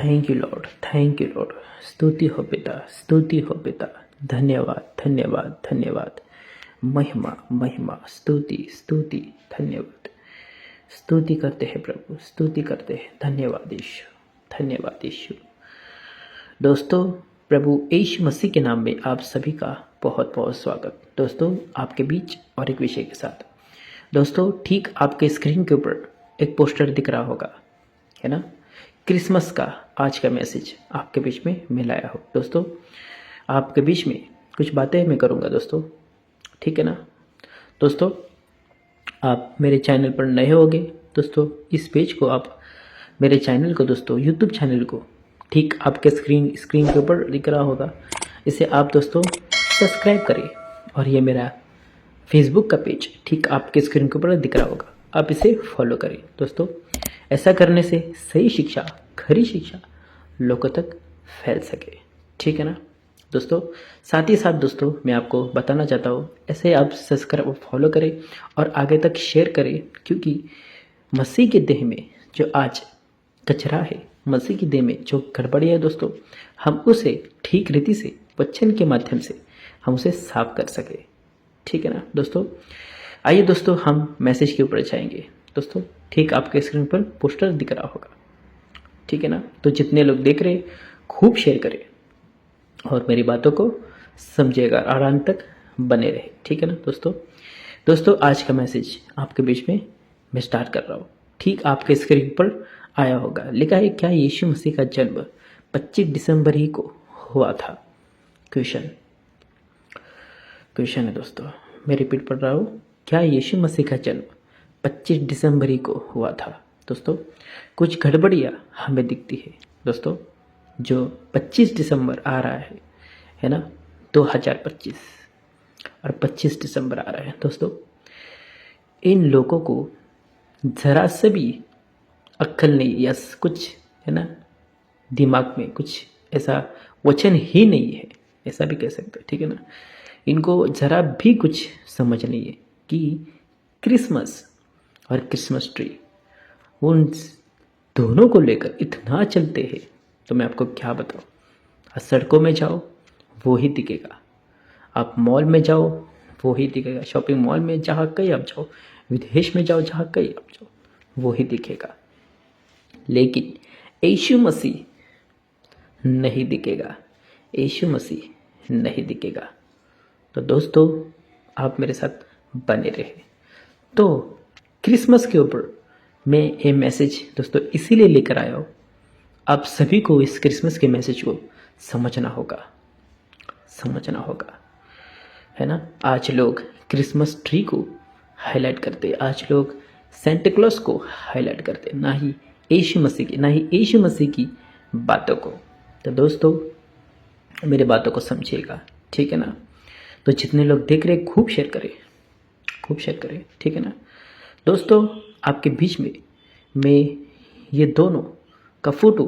Thank you Lord, thank you Lord. स्तुति हो पिता, स्तुति हो पिता। धन्यवाद, धन्यवाद, धन्यवाद। महिमा, महिमा, स्तुति, स्तुति, धन्यवाद। स्तुति करते हैं प्रभु, स्तुति करते हैं। धन्यवाद यीशु, धन्यवाद यीशु। दोस्तों, प्रभु यीशु मसीह के नाम में आप सभी का बहुत बहुत स्वागत। दोस्तों, आपके बीच और एक विषय के साथ। दोस्तों, ठीक आपके स्क्रीन के ऊपर एक पोस्टर दिख रहा होगा, है ना? क्रिसमस का आज का मैसेज आपके बीच में मैं लाया हूँ। दोस्तों, आपके बीच में कुछ बातें मैं करूँगा दोस्तों, ठीक है ना? दोस्तों, आप मेरे चैनल पर नए होगे दोस्तों, इस पेज को आप मेरे चैनल को दोस्तों, यूट्यूब चैनल को ठीक आपके स्क्रीन के ऊपर दिख रहा होगा, इसे आप दोस्तों सब्सक्राइब करें। और ये मेरा फेसबुक का पेज ठीक आपके स्क्रीन के ऊपर दिख रहा होगा, आप इसे फॉलो करें दोस्तों। ऐसा करने से सही शिक्षा, खरी शिक्षा लोगों तक फैल सके, ठीक है ना दोस्तों? साथ ही साथ दोस्तों, मैं आपको बताना चाहता हूँ, ऐसे आप सब्सक्राइब और फॉलो करें और आगे तक शेयर करें, क्योंकि मसीह के देह में जो आज कचरा है, मसीह की देह में जो गड़बड़ी है दोस्तों, हम उसे ठीक रीति से वचन के माध्यम से हम उसे साफ कर सके, ठीक है ना दोस्तों? आइए दोस्तों, हम मैसेज के ऊपर जाएंगे दोस्तों। ठीक आपके स्क्रीन पर पोस्टर दिख रहा होगा, ठीक है ना? तो जितने लोग देख रहे हैं, खूब शेयर करें और मेरी बातों को समझिएगा और अंत तक बने रहे, ठीक है ना दोस्तों? दोस्तों, आज का मैसेज आपके बीच में मैं स्टार्ट कर रहा हूँ। ठीक आपके स्क्रीन पर आया होगा, लिखा है, क्या यीशु मसीह का जन्म 25 दिसंबर ही को हुआ था? क्वेश्चन है दोस्तों, मैं रिपीट पढ़ रहा हूँ। क्या यीशु मसीह का जन्म 25 दिसंबर ही को हुआ था? दोस्तों, कुछ गड़बड़ियाँ हमें दिखती है दोस्तों। जो 25 दिसंबर आ रहा है ना, 2025 और 25 दिसंबर आ रहा है दोस्तों, इन लोगों को ज़रा से भी अक्ल नहीं या कुछ, है ना, दिमाग में कुछ ऐसा वचन ही नहीं है, ऐसा भी कह सकते हैं, ठीक है ना? इनको ज़रा भी कुछ समझ नहीं है कि क्रिसमस और क्रिसमस ट्री, उन दोनों को लेकर इतना चलते हैं, तो मैं आपको क्या बताऊँ। आप सड़कों में जाओ वो ही दिखेगा, आप मॉल में जाओ वो ही दिखेगा, शॉपिंग मॉल में जहाँ कहीं आप जाओ, विदेश में जाओ जहाँ कहीं आप जाओ, वो ही दिखेगा। लेकिन यीशु मसीह नहीं दिखेगा, यीशु मसीह नहीं दिखेगा। तो दोस्तों, आप मेरे साथ बने रहे। तो क्रिसमस के ऊपर मैं ये मैसेज दोस्तों इसीलिए लेकर आया हूँ, आप सभी को इस क्रिसमस के मैसेज को समझना होगा, है ना? आज लोग क्रिसमस ट्री को हाईलाइट करते, आज लोग सेंटा क्लॉज को हाईलाइट करते, ना ही यीशु मसीह की बातों को। तो दोस्तों, मेरी बातों को समझिएगा, ठीक है ना? तो जितने लोग देख रहे हैं, खूब शेयर करें, ठीक है ना दोस्तों? आपके बीच में मैं ये दोनों का फोटो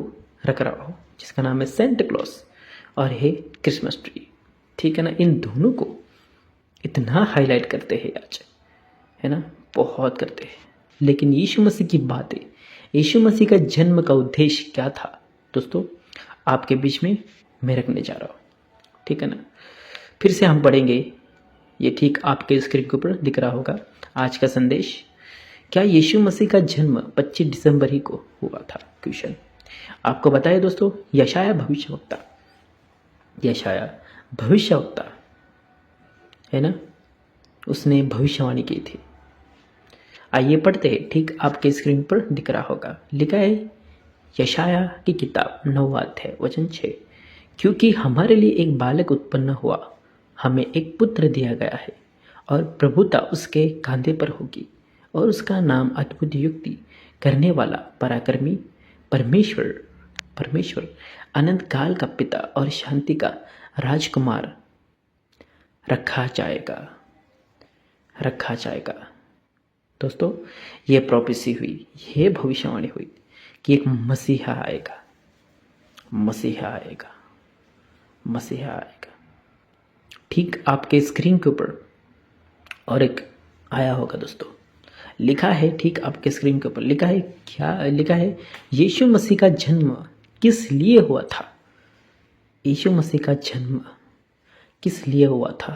रख रहा हूँ, जिसका नाम है सेंटा क्लॉज और है क्रिसमस ट्री, ठीक है ना? इन दोनों को इतना हाईलाइट करते हैं आज, है ना, बहुत करते हैं। लेकिन यीशु मसीह की बातें, यीशु मसीह का जन्म का उद्देश्य क्या था दोस्तों, आपके बीच में मैं रखने जा रहा हूँ, ठीक है ना? फिर से हम पढ़ेंगे, ये ठीक आपके स्क्रीन के ऊपर दिख रहा होगा आज का संदेश। क्या यीशु मसीह का जन्म 25 दिसंबर ही को हुआ था? क्वेश्चन आपको बताया दोस्तों, यशाया भविष्यवक्ता है ना, उसने भविष्यवाणी की थी। आइए पढ़ते हैं, ठीक आपके स्क्रीन पर दिख रहा होगा, लिखा है यशाया की किताब 9वां अध्याय वचन 6, क्योंकि हमारे लिए एक बालक उत्पन्न हुआ, हमें एक पुत्र दिया गया है और प्रभुता उसके कांधे पर होगी, और उसका नाम अद्भुत युक्ति करने वाला, पराक्रमी, परमेश्वर, अनंत काल का पिता और शांति का राजकुमार रखा जाएगा। दोस्तों, ये प्रोफेसी हुई, ये भविष्यवाणी हुई कि एक मसीहा आएगा। ठीक आपके स्क्रीन के ऊपर और एक आया होगा दोस्तों, लिखा है, ठीक आपके स्क्रीन के ऊपर लिखा है, क्या लिखा है? यीशु मसीह का जन्म किस लिए हुआ था? यीशु मसीह का जन्म किस लिए हुआ था?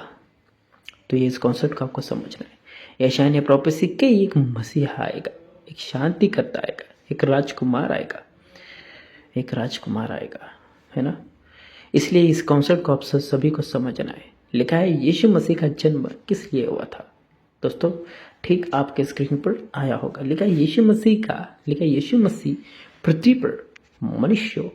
तो ये इस कॉन्सेप्ट को आपको समझना है। यशायाह ने प्रोफेसी के एक मसीहा आएगा, एक शांतिकर्ता आएगा, एक राजकुमार आएगा, एक राजकुमार आएगा, है ना। इसलिए इस कॉन्सेप्ट को आप सभी को समझना है। लिखा है यीशु मसीह का जन्म किस लिए हुआ था? दोस्तों ठीक आपके स्क्रीन पर आया होगा, लिखा है यीशु मसीह पृथ्वी पर मनुष्यों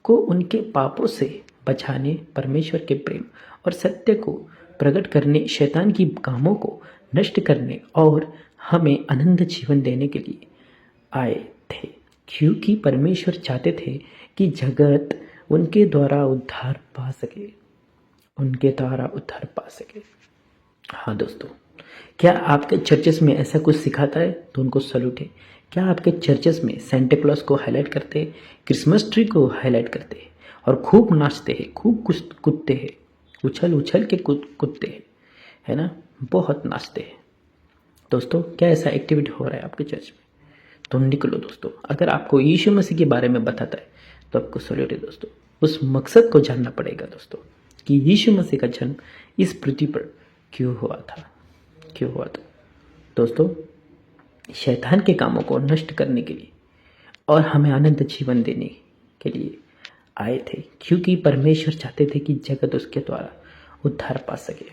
को उनके पापों से बचाने, परमेश्वर के प्रेम और सत्य को प्रकट करने, शैतान की कामों को नष्ट करने और हमें अनंत जीवन देने के लिए आए थे, क्योंकि परमेश्वर चाहते थे कि जगत उनके द्वारा उद्धार पा सके। हाँ दोस्तों, क्या आपके चर्चेस में ऐसा कुछ सिखाता है? तो उनको सल्यूट है। क्या आपके चर्चेस में सेंटा क्लॉज को हाईलाइट करते हैं, क्रिसमस ट्री को हाईलाइट करते हैं और खूब नाचते हैं, खूब कूदते हैं, उछल के कूदते हैं, है ना, बहुत नाचते हैं? दोस्तों क्या ऐसा एक्टिविटी हो रहा है आपके चर्च में? तो निकलो दोस्तों। अगर आपको यीशु मसीह के बारे में बताता है तो आपको सल्यूट है दोस्तों। उस मकसद को जानना पड़ेगा दोस्तों कि यीशु मसीह का जन्म इस पृथ्वी पर क्यों हुआ था। दोस्तों शैतान के कामों को नष्ट करने के लिए और हमें अनंत जीवन देने के लिए आए थे, क्योंकि परमेश्वर चाहते थे कि जगत उसके द्वारा उद्धार पा सके।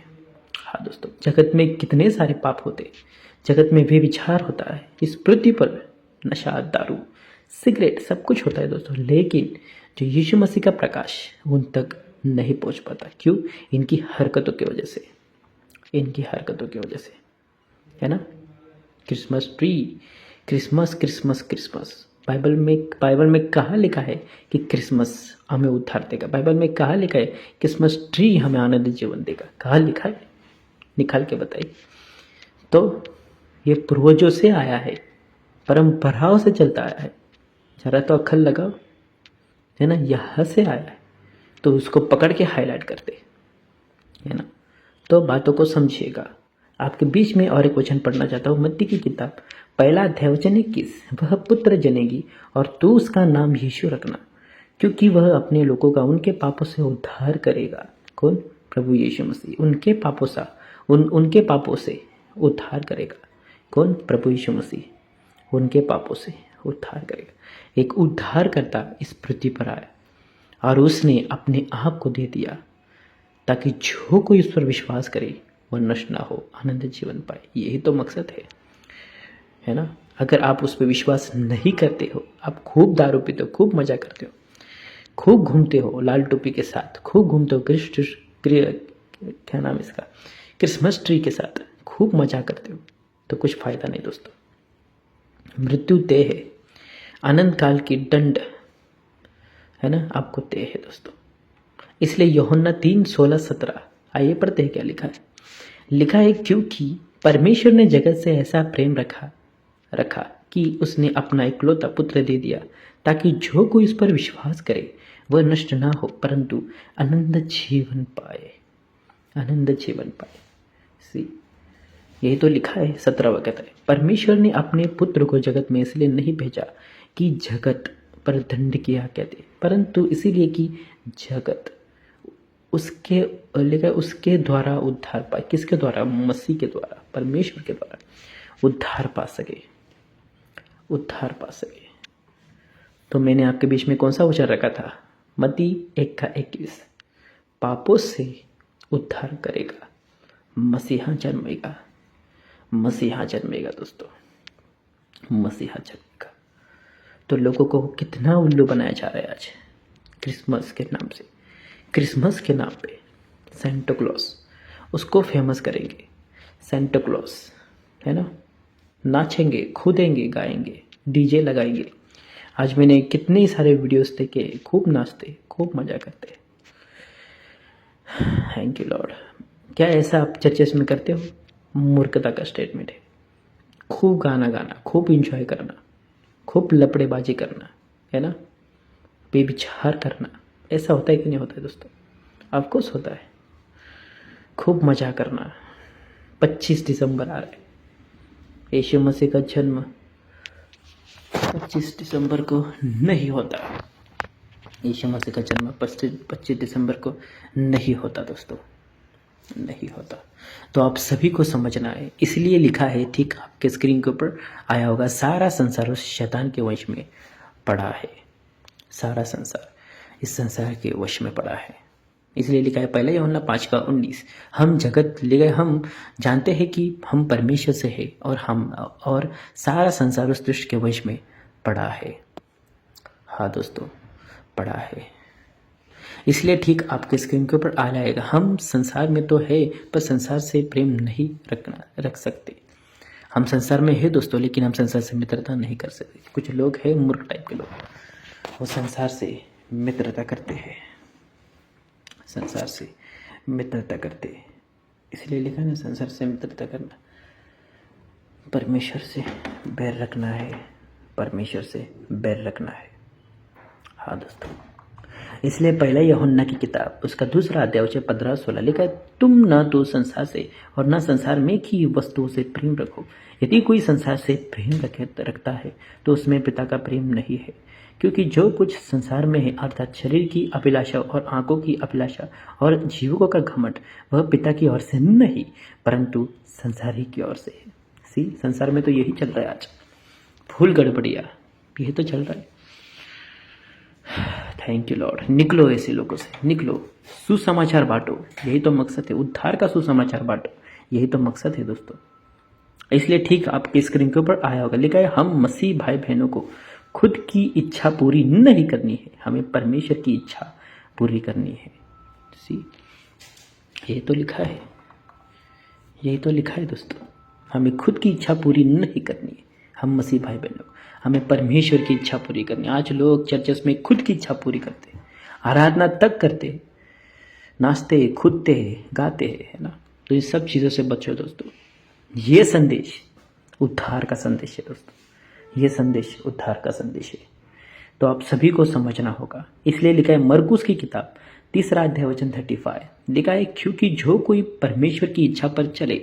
हाँ दोस्तों, जगत में कितने सारे पाप होते, जगत में व्यभिचार होता है, इस पृथ्वी पर नशा, दारू, सिगरेट सब कुछ होता है दोस्तों, लेकिन जो यीशु मसीह का प्रकाश उन तक नहीं पहुंच पाता। क्यों? इनकी हरकतों की वजह से, है ना। क्रिसमस ट्री, क्रिसमस बाइबल में कहाँ लिखा है कि क्रिसमस हमें उद्धार देगा? बाइबल में कहाँ लिखा है क्रिसमस ट्री हमें आनंद जीवन देगा? कहाँ लिखा है? निकाल के बताइए। तो ये पूर्वजों से आया है, परंपराओं से चलता आया है। जरा तो अक्ल लगाओ, है ना, यहाँ से आया है, तो उसको पकड़ के हाईलाइट करते, है ना। तो बातों को समझिएगा। आपके बीच में और एक वचन पढ़ना चाहता हूँ, मत्ती की किताब 1 अध्याय वचन 21, वह पुत्र जनेगी और तू उसका नाम यीशु रखना, क्योंकि वह अपने लोगों का उनके पापों से उद्धार करेगा। कौन? प्रभु यीशु मसीह उनके पापों से उद्धार करेगा। कौन? प्रभु यीशु मसीह उनके पापों से उद्धार करेगा। एक उद्धारकर्ता इस पृथ्वी पर आया और उसने अपने आप को दे दिया ताकि जो कोई उस पर विश्वास करे वह नष्ट ना हो, आनंद जीवन पाए। यही तो मकसद है ना। अगर आप उस पर विश्वास नहीं करते हो, आप खूब दारू पीते हो, खूब मजा करते हो, खूब घूमते हो लाल टोपी के साथ, खूब घूमते हो क्या नाम इसका, क्रिसमस ट्री के साथ खूब मजा करते हो, तो कुछ फायदा नहीं दोस्तों। मृत्यु तय है, अनंत काल की दंड, है ना, आपको तय है दोस्तों। इसलिए यूहन्ना 3:16-17 आइए पढ़ते हैं क्या लिखा है, क्योंकि परमेश्वर ने जगत से ऐसा प्रेम रखा कि उसने अपना इकलौता पुत्र दे दिया, ताकि जो कोई इस पर विश्वास करे वह नष्ट ना हो परंतु अनंत जीवन पाए। यही तो लिखा है। 17 कहता है, परमेश्वर ने अपने पुत्र को जगत में इसलिए नहीं भेजा कि जगत पर दंड की आज्ञा दे, परंतु इसीलिए कि जगत उसके द्वारा उद्धार पाए। किसके द्वारा? मसीह के द्वारा, परमेश्वर के द्वारा उद्धार पा सके। तो मैंने आपके बीच में कौन सा वचन रखा था? मत्ती 1:21, पापों से उद्धार करेगा, मसीहा जन्मेगा दोस्तों, मसीहा जन्मेगा। तो लोगों को कितना उल्लू बनाया जा रहा है आज क्रिसमस के नाम पे। सेंटा क्लॉज उसको फेमस करेंगे, सेंटा क्लॉज, है ना, नाचेंगे, कूदेंगे, गाएंगे, डीजे लगाएंगे। आज मैंने कितने सारे वीडियोस देखे, खूब नाचते, खूब मजा करते। Thank you Lord. क्या ऐसा आप चर्चेस में करते हो? मूर्खता का स्टेटमेंट है। खूब गाना, खूब इंजॉय करना, खूब लपड़ेबाजी करना, है ना, बेविचार करना, ऐसा होता है कि नहीं होता है दोस्तों? ऑफकोर्स होता है। खूब मजा करना। 25 दिसंबर आ रहा है, यीशु मसीह का जन्म 25 दिसंबर को नहीं होता, यीशु मसीह का जन्म 25 दिसंबर को नहीं होता दोस्तों, नहीं होता। तो आप सभी को समझना है, इसलिए लिखा है, ठीक आपके स्क्रीन के ऊपर आया होगा, सारा संसार उस शैतान के वश में पड़ा है। सारा संसार इस संसार के वश में पड़ा है, इसलिए लिखा है पहले यूहन्ना 5:19, हम जगत ले गए, हम जानते हैं कि हम परमेश्वर से है और सारा संसार उस दुष्ट के वश में पड़ा है। हाँ दोस्तों, पड़ा है। इसलिए ठीक आपके स्क्रीन के ऊपर आ जाएगा, हम संसार में तो है पर संसार से प्रेम नहीं रख सकते। हम संसार में है दोस्तों, लेकिन हम संसार से मित्रता नहीं कर सकते। कुछ लोग हैं मूर्ख टाइप के लोग, वो संसार से मित्रता करते हैं, संसार से मित्रता करते हैं। इसलिए लिखा ना, संसार से मित्रता करना, परमेश्वर से बैर रखना है, परमेश्वर से बैर रखना है। हाँ दोस्तों, इसलिए पहला यूहन्ना की किताब उसका 2 अध्याय 15-16 लिखा है, तुम न तो संसार से और न संसार में की वस्तुओं से प्रेम रखो। यदि कोई संसार से प्रेम रखता है तो उसमें पिता का प्रेम नहीं है, क्योंकि जो कुछ संसार में है, अर्थात शरीर की अभिलाषा और आंखों की अभिलाषा और जीवों का घमंड, वह पिता की ओर से नहीं परंतु संसार ही की ओर से है। सी, संसार में तो यही चल रहा है आज, फूल गड़बड़िया, यही तो चल रहा है। Thank you Lord. निकलो ऐसे लोगों से, निकलो, सुसमाचार बांटो, यही तो मकसद है, उद्धार का सुसमाचार बांटो, यही तो मकसद है दोस्तों। इसलिए ठीक आपके स्क्रीन के ऊपर आया होगा, लिखा है, हम मसीह भाई बहनों को खुद की इच्छा पूरी नहीं करनी है, हमें परमेश्वर की इच्छा पूरी करनी है। सी, यही तो लिखा है, यही तो लिखा है दोस्तों, हमें खुद की इच्छा पूरी नहीं करनी है, हम मसीह भाई बहनों, हमें परमेश्वर की इच्छा पूरी करनी है। आज लोग चर्चेस में खुद की इच्छा पूरी करते हैं, आराधना तक करते हैं, नाचते, कूदते, गाते हैं, है ना। तो इन सब चीज़ों से बचो दोस्तों। ये संदेश उद्धार का संदेश है दोस्तों, ये संदेश उद्धार का संदेश है, तो आप सभी को समझना होगा। इसलिए लिखा है मरकुस की किताब 3 अध्याय वचन 35, लिखा है, क्योंकि जो कोई परमेश्वर की इच्छा पर चले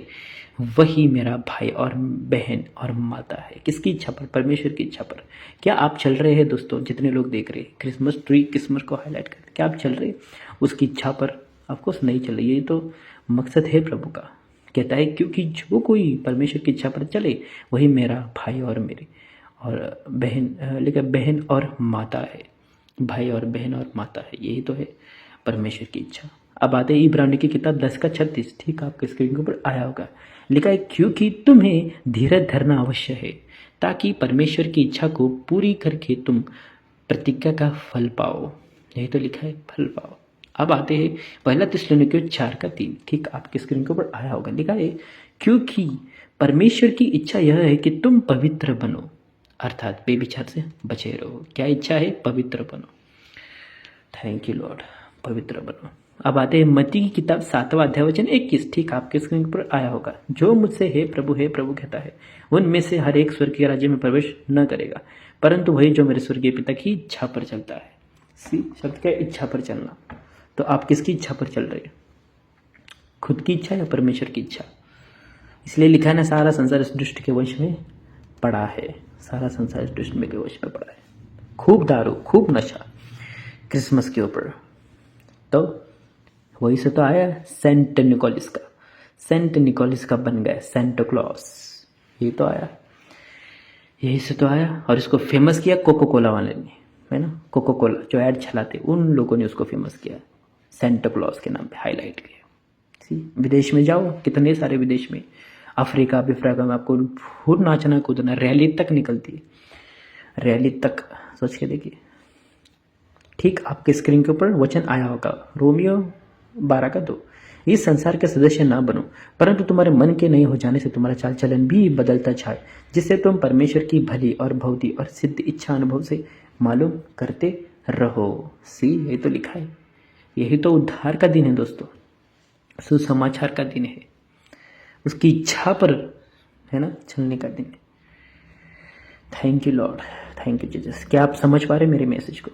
वही मेरा भाई और बहन और माता है। किसकी इच्छा पर? परमेश्वर की इच्छा पर। क्या आप चल रहे हैं दोस्तों? जितने लोग देख रहे हैं, क्रिसमस ट्री, क्रिसमस को हाईलाइट करते, क्या आप चल रहे हैं उसकी इच्छा पर? ऑफकोर्स नहीं चल रही, ये तो मकसद है प्रभु का। कहता है क्योंकि जो कोई परमेश्वर की इच्छा पर चले वही मेरा भाई और मेरे और बहन, लेकिन बहन और माता है, भाई और बहन और माता है, यही तो है परमेश्वर की इच्छा। अब आते हैं इब्रानी की किताब 10:36, ठीक आपके स्क्रीन के ऊपर आया होगा, लिखा है, क्योंकि तुम्हें धीरज धरना अवश्य है ताकि परमेश्वर की इच्छा को पूरी करके तुम प्रतिज्ञा का फल पाओ। यही तो लिखा है, फल पाओ। अब आते हैं 1 थिस्सलुनीकियों 4:3, ठीक आपके स्क्रीन के ऊपर आया होगा, लिखा है, क्योंकि परमेश्वर की इच्छा यह है कि तुम पवित्र बनो, अर्थात बेविचार से बचे रहो। क्या इच्छा है? पवित्र बनो। थैंक यू लॉर्ड, पवित्र बनो। अब आते हैं मत्ती की किताब 7वां अध्याय वचन 21, ठीक आपके स्क्रीन पर आया होगा, जो मुझसे है प्रभु कहता है, उनमें से हर एक स्वर्ग के राज्य में प्रवेश न करेगा, परंतु वही जो मेरे स्वर्गीय पिता की इच्छा पर चलता है। सी, शब्द क्या? इच्छा पर चलना। तो आप किसकी इच्छा पर चल रहे हैं? खुद की इच्छा या परमेश्वर की इच्छा? इसलिए लिखा है ना, सारा संसार इस दुष्ट के वश में पड़ा है, सारा संसार इस दुष्ट के वश में पड़ा है। खूब दारू, खूब नशा क्रिसमस के ऊपर, तो वही से तो आया सेंट निकोलस का, सेंट निकोलस का बन गया सेंटा क्लॉस, ये तो आया, यही से तो आया। और इसको फेमस किया कोको कोला वाले ने, है ना, कोको कोला जो ऐड चलाते उन लोगों ने उसको फेमस किया, सेंटा क्लॉस के नाम पे हाईलाइट किया। विदेश में जाओ, कितने सारे विदेश में, अफ्रीका में आपको खूब नाचना कूदना, रैली तक निकलती है, रैली तक, सोच के देखिए। ठीक आपके स्क्रीन के ऊपर वचन आया होगा, रोमियो 12:2, इस संसार के सदस्य ना बनो, परंतु तुम्हारे मन के नहीं हो जाने से तुम्हारा चाल चलन भी बदलता जाए, जिससे तुम परमेश्वर की भली और भौती और सिद्ध इच्छा अनुभव से मालूम करते रहो। सी, यही तो लिखा है, यही तो उद्धार का दिन है दोस्तों, सुसमाचार का दिन है, उसकी इच्छा पर, है ना, चलने का दिन है। Thank you Lord, thank you Jesus. क्या आप समझ पा रहे मेरे मैसेज को?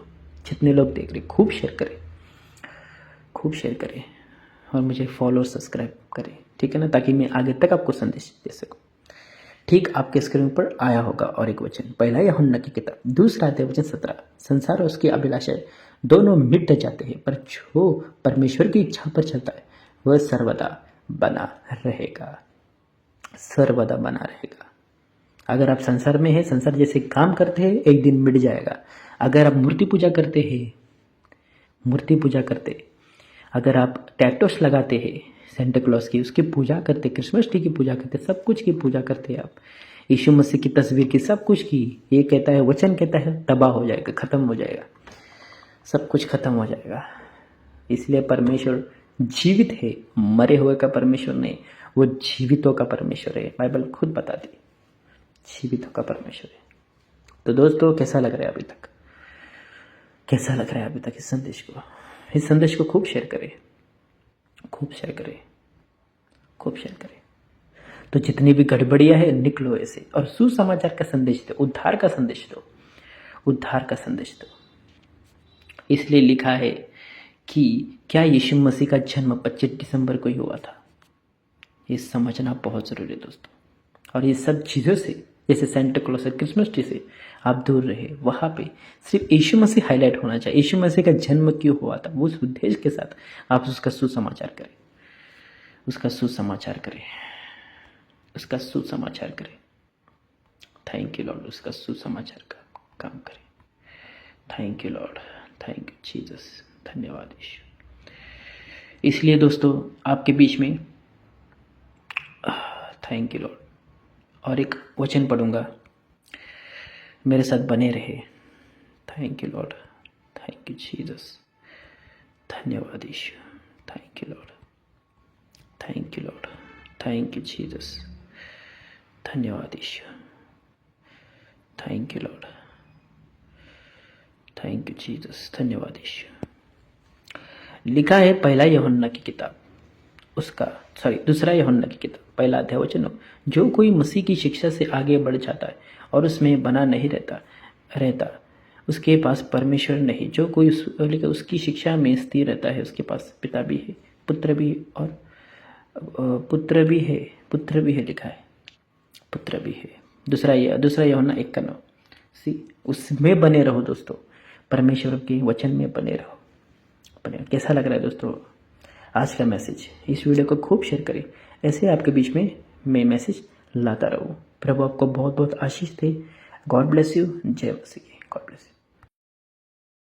जितने लोग देख रहे, खूब शेयर करें, खूब शेयर करें और मुझे फॉलो सब्सक्राइब करें, ठीक है ना, ताकि मैं आगे तक आपको संदेश दे सकूं। ठीक आपके स्क्रीन पर आया होगा और एक वचन, 1 यूहन्ना की किताब 2 अध्याय वचन 17, संसार और उसकी अभिलाषाएं दोनों मिट जाते हैं, पर जो परमेश्वर की इच्छा पर चलता है वह सर्वदा बना रहेगा, सर्वदा बना रहेगा। अगर आप संसार में हैं, संसार जैसे काम करते हैं, एक दिन मिट जाएगा। अगर आप मूर्ति पूजा करते हैं, मूर्ति पूजा करते, अगर आप टैटोस लगाते हैं सेंटा क्लॉज की, उसकी पूजा करते, क्रिसमस ट्री की पूजा करते, सब कुछ की पूजा करते आप, यीशु मसीह की तस्वीर की, सब कुछ की, ये कहता है, वचन कहता है तबाह हो जाएगा, खत्म हो जाएगा, सब कुछ खत्म हो जाएगा। इसलिए परमेश्वर जीवित है, मरे हुए का परमेश्वर नहीं, वो जीवितों का परमेश्वर है। बाइबल खुद बताती है जीवितों का परमेश्वर है। तो दोस्तों, कैसा लग रहा है अभी तक, कैसा लग रहा है अभी तक इस संदेश को? इस संदेश को खूब शेयर करें, खूब शेयर करें, खूब शेयर करें। तो जितनी भी गड़बड़ियां है निकलो ऐसे, और सुसमाचार का संदेश दो, उद्धार का संदेश दो, उद्धार का संदेश दो। इसलिए लिखा है कि क्या यीशु मसीह का जन्म 25 दिसंबर को ही हुआ था? ये समझना बहुत ज़रूरी है दोस्तों। और ये सब चीज़ों से, जैसे सेंटा क्लॉज, क्रिसमस ट्री से आप दूर रहे। वहाँ पे सिर्फ यीशु मसीह हाईलाइट होना चाहिए, यीशु मसीह का जन्म क्यों हुआ था, उस उद्देश्य के साथ आप उसका सुसमाचार करें, उसका सुसमाचार करें, उसका सुसमाचार करें। थैंक यू लॉर्ड, उसका सुसमाचार का काम करें। Thank you Lord, thank you Jesus, धन्यवाद यीशु। इसलिए दोस्तों, आपके बीच में थैंक यू लॉर्ड, और एक वचन पढ़ूंगा, मेरे साथ बने रहे। Thank you Lord, thank you Jesus, धन्यवाद यीशु। Thank you Lord, thank you Lord, thank you Jesus, धन्यवाद यीशु। Thank you Lord, thank you Jesus, धन्यवाद यीशु। लिखा है पहला यूहन्ना की किताब, दूसरा यूहन्ना की किताब, पहला अध्याय वचन 9, जो कोई मसीह की शिक्षा से आगे बढ़ जाता है और उसमें बना नहीं रहता उसके पास परमेश्वर नहीं। जो कोई उसकी शिक्षा में स्थिर रहता है, उसके पास पिता भी है, पुत्र भी, और पुत्र भी है, लिखा है, पुत्र भी है। दूसरा यूहन्ना 1:9। उसमें बने रहो दोस्तों, परमेश्वर के वचन में बने रहो। कैसा लग रहा है दोस्तों आज का मैसेज? इस वीडियो को खूब शेयर करें, ऐसे आपके बीच में मैं मैसेज लाता रहूँ। प्रभु आपको बहुत बहुत आशीष दे। God bless you. जय मसीह। God bless you.